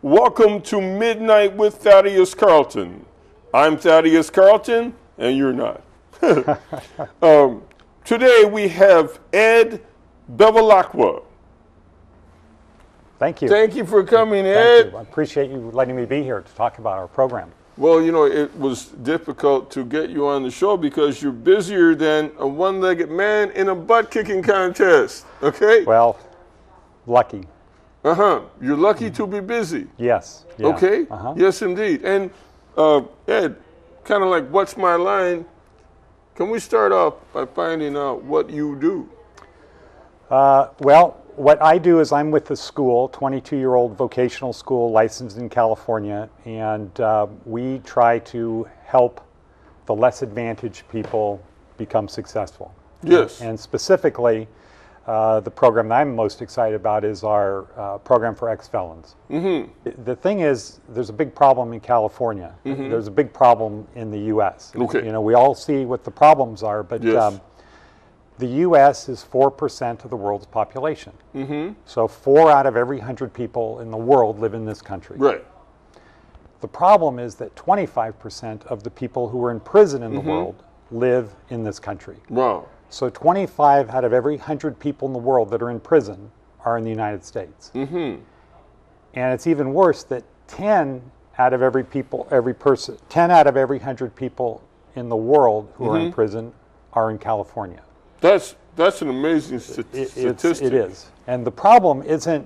Welcome to Midnight with Thaddeus Carlton. I'm Thaddeus Carlton, and you're not. Today we have Ed Bevilacqua. Thank you. Thank you for coming, Ed. Thank you. I appreciate you letting me be here to talk about our program. Well, you know, it was difficult to get you on the show because you're busier than a one-legged man in a butt-kicking contest, okay? Well, lucky. You're lucky to be busy. Yes. Yeah. Okay? Yes, indeed. And, Ed, kind of like, what's my line? Can we start off by finding out what you do? Well, what I do is I'm with the school, 22-year-old vocational school licensed in California, and we try to help the less advantaged people become successful. Yes. And specifically, the program that I'm most excited about is our program for ex-felons. The thing is, there's a big problem in California. There's a big problem in the U.S. Okay. You know, we all see what the problems are, but yes. The U.S. is 4% of the world's population. So 4 out of every 100 people in the world live in this country. Right. The problem is that 25% of the people who are in prison in the world live in this country. Wow. So 25 out of every 100 people in the world that are in prison are in the United States. And it's even worse that 10 out of every 100 people in the world who are in prison are in California. That's an amazing statistic. It is. And the problem isn't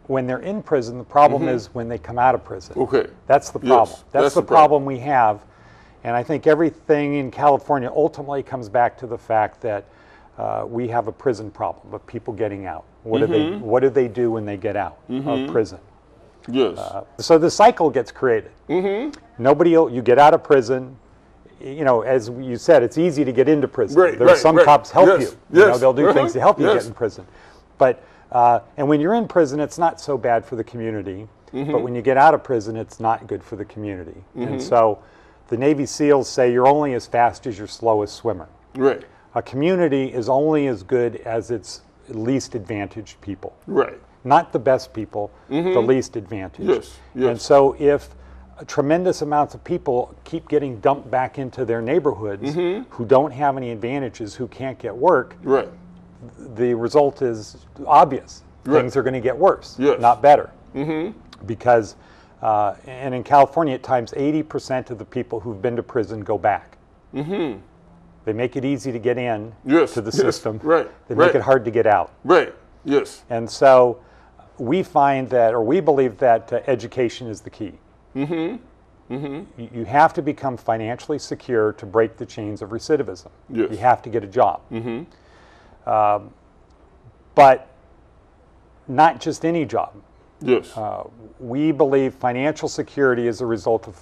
when they're in prison, the problem is when they come out of prison. Okay. That's the problem. Yes, that's the problem we have. And I think everything in California ultimately comes back to the fact that we have a prison problem of people getting out. What do they do when they get out of prison? Yes. So the cycle gets created. You get out of prison. You know, as you said, it's easy to get into prison. There's some cops help you. You know, they'll do things to help you get in prison. But and when you're in prison, it's not so bad for the community. But when you get out of prison, it's not good for the community. And so the Navy SEALs say you're only as fast as your slowest swimmer. Right. A community is only as good as its least advantaged people. Right. Not the best people, the least advantaged. Yes. Yes. And so if tremendous amounts of people keep getting dumped back into their neighborhoods who don't have any advantages, who can't get work, the result is obvious. Things are going to get worse, not better. Because, and in California at times, 80% of the people who've been to prison go back. They make it easy to get in to the system. They make it hard to get out. Yes. And so we find that, or we believe that education is the key. You have to become financially secure to break the chains of recidivism. You have to get a job. But not just any job. We believe financial security is a result of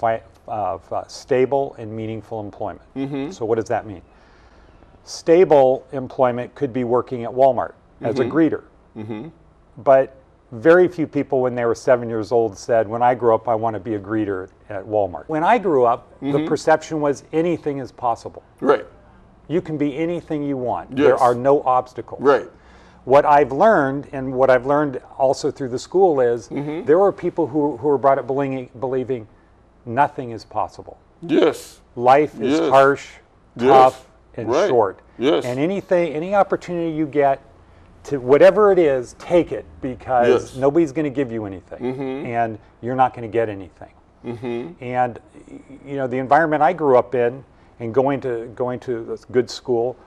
stable and meaningful employment. So what does that mean? Stable employment could be working at Walmart as a greeter. But very few people when they were 7 years old said, when I grow up, I want to be a greeter at Walmart. When I grew up, the perception was anything is possible. Right. You can be anything you want. There are no obstacles. Right. What I've learned, and what I've learned also through the school is, there are people who were brought up believing nothing is possible. Yes. Life is harsh, tough, and short. Yes. And any opportunity you get, to whatever it is, take it, because nobody's going to give you anything, and you're not going to get anything. And you know, the environment I grew up in, and going to this good school,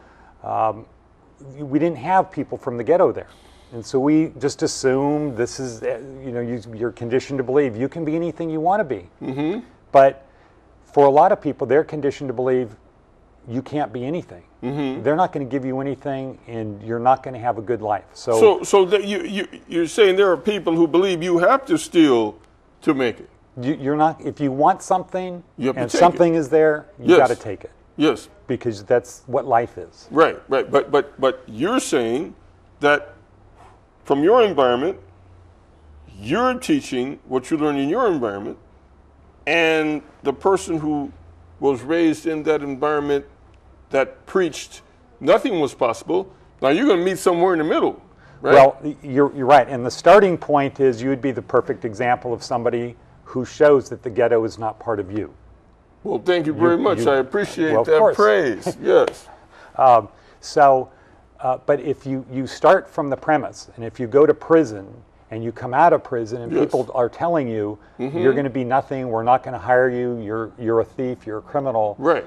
we didn't have people from the ghetto there, and so we just assumed this is, you know, you're conditioned to believe you can be anything you want to be. But for a lot of people, they're conditioned to believe you can't be anything. They're not going to give you anything, and you're not going to have a good life. So that you're saying there are people who believe you have to steal to make it. You're not. If you want something and something is there, you got to take it. Yes. Because that's what life is. Right. Right. But you're saying that from your environment, you're teaching what you learn in your environment, and the person who was raised in that environment that preached nothing was possible, now you're going to meet somewhere in the middle right? Well, you're right. And the starting point is you would be the perfect example of somebody who shows that the ghetto is not part of you. Well, thank you very much. I appreciate well, that praise. Yes. But if you start from the premise, and if you go to prison and you come out of prison and people are telling you you're going to be nothing, we're not going to hire you, you're a thief, you're a criminal, right?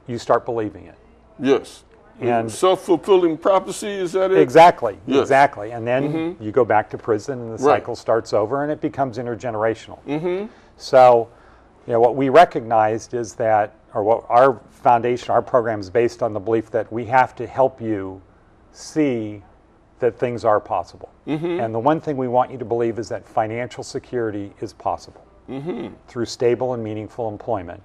You start believing it. Yes. And self-fulfilling prophecy, is that it? Exactly. Yes. Exactly. And then you go back to prison and the cycle starts over and it becomes intergenerational. So, what we recognized is that, or what our foundation, our program is based on the belief that we have to help you see that things are possible. And the one thing we want you to believe is that financial security is possible through stable and meaningful employment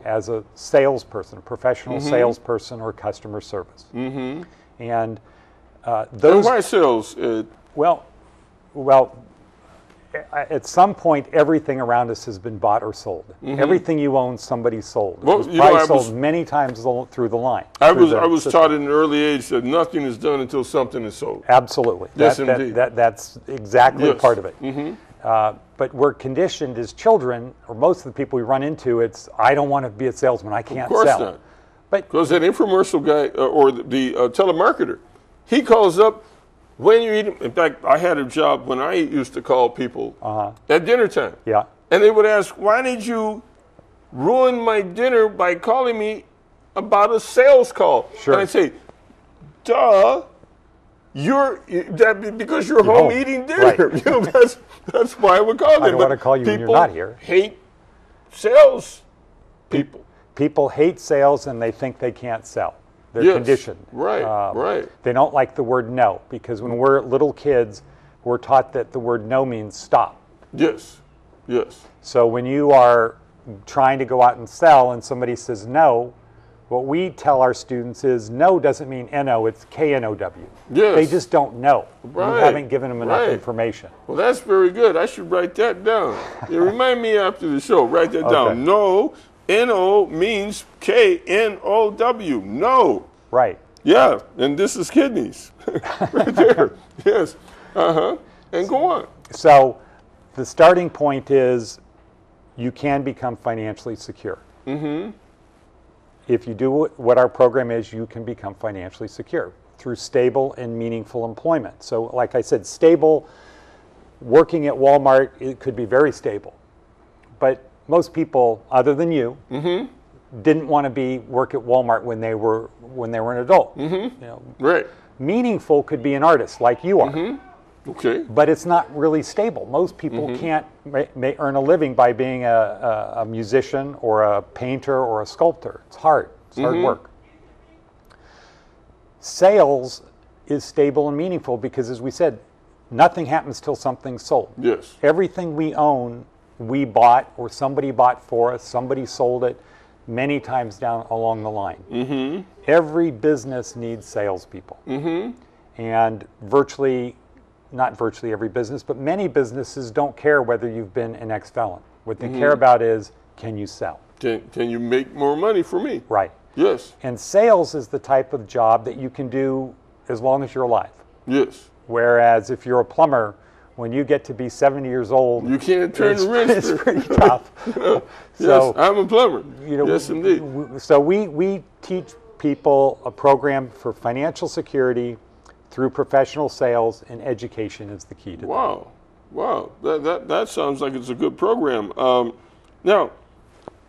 as a salesperson, a professional salesperson or customer service. And those... And why sales? Well, at some point, everything around us has been bought or sold. Everything you own, somebody sold. It was probably sold many times through the line. I was taught at an early age that nothing is done until something is sold. Absolutely. Yes, indeed. That's exactly part of it. But we're conditioned as children, or most of the people we run into, it's, I don't want to be a salesman, I can't sell. Of course not. Because that infomercial guy, or the telemarketer, he calls up, when you eat, in fact, I had a job when I used to call people at dinner time. Yeah. And they would ask, why did you ruin my dinner by calling me about a sales call? Sure. And I'd say, duh, because you're home eating dinner. Right. That's why I would call them. I don't want to call you when you're not here. People hate sales people. People hate sales and they think they can't sell. They're conditioned. Right. They don't like the word no, because when we're little kids, we're taught that the word no means stop. Yes. So when you are trying to go out and sell and somebody says no, what we tell our students is no doesn't mean N-O, it's K-N-O-W. Yes. They just don't know. You haven't given them enough information. Well, that's very good. I should write that down. Remind me after the show. Write that down. No. N-O means K-N-O-W. No. Right. Yeah, and this is kidneys. Right there. Yes. And go on. So the starting point is you can become financially secure. If you do what our program is, you can become financially secure through stable and meaningful employment. So like I said, stable, working at Walmart, it could be very stable. But most people, other than you, didn't want to work at Walmart when they were an adult. Right. Meaningful could be an artist like you are. Okay. But it's not really stable. Most people can't earn a living by being a musician or a painter or a sculptor. It's hard. It's hard work. Sales is stable and meaningful because, as we said, nothing happens till something's sold. Yes. Everything we own, we bought or somebody bought for us, somebody sold it many times down along the line. Every business needs salespeople. And not virtually every business, but many businesses don't care whether you've been an ex-felon. What they care about is, can you sell? Can you make more money for me? Right. Yes. And sales is the type of job that you can do as long as you're alive. Yes. Whereas if you're a plumber, when you get to be 70 years old, you can't turn the wrench. It's pretty tough. Yes, I'm a plumber. Yes, indeed. So we teach people a program for financial security through professional sales, and education is the key to that. Wow. That sounds like it's a good program. Now,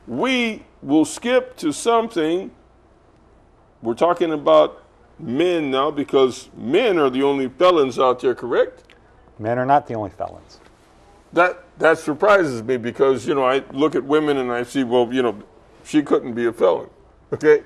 we will skip to something. We're talking about men now because men are the only felons out there, correct? Men are not the only felons. That surprises me because, I look at women and I see, well, she couldn't be a felon. Okay?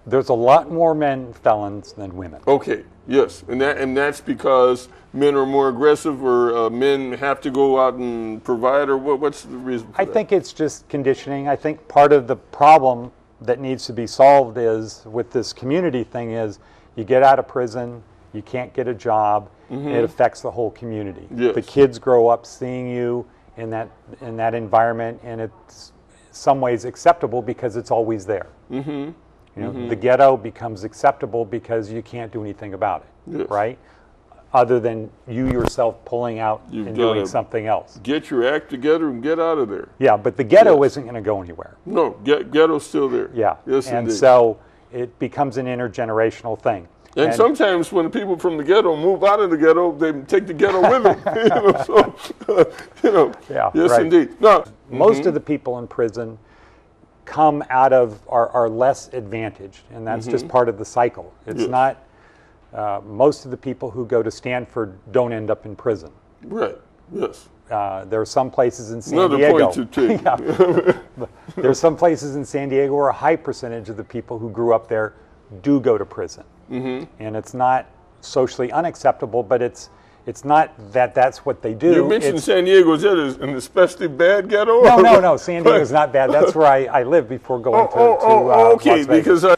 There's a lot more men felons than women. Okay, yes. And that's because men are more aggressive, or men have to go out and provide, or what's the reason for that? I think it's just conditioning. I think part of the problem that needs to be solved is, with this community thing, is you get out of prison, you can't get a job, it affects the whole community. Yes. The kids grow up seeing you in that environment, and it's in some ways acceptable because it's always there. The ghetto becomes acceptable because you can't do anything about it, right? other than you yourself pulling out and doing something else. Get your act together and get out of there. Yeah, but the ghetto isn't going to go anywhere. No, ghetto's still there. Yeah, yes, and indeed. So it becomes an intergenerational thing. And sometimes when the people from the ghetto move out of the ghetto, they take the ghetto with them. Yes, right. indeed. No, most of the people in prison come out of are less advantaged, and that's just part of the cycle. It's not. Most of the people who go to Stanford don't end up in prison. Right. Yes. There are some places in San Diego. Another point to take. There are some places in San Diego where a high percentage of the people who grew up there do go to prison, and it's not socially unacceptable, but it's not that that's what they do. You mentioned San Diego. Is that an especially bad ghetto? No. San Diego's not bad. That's where I lived before going to Las okay, Vegas. because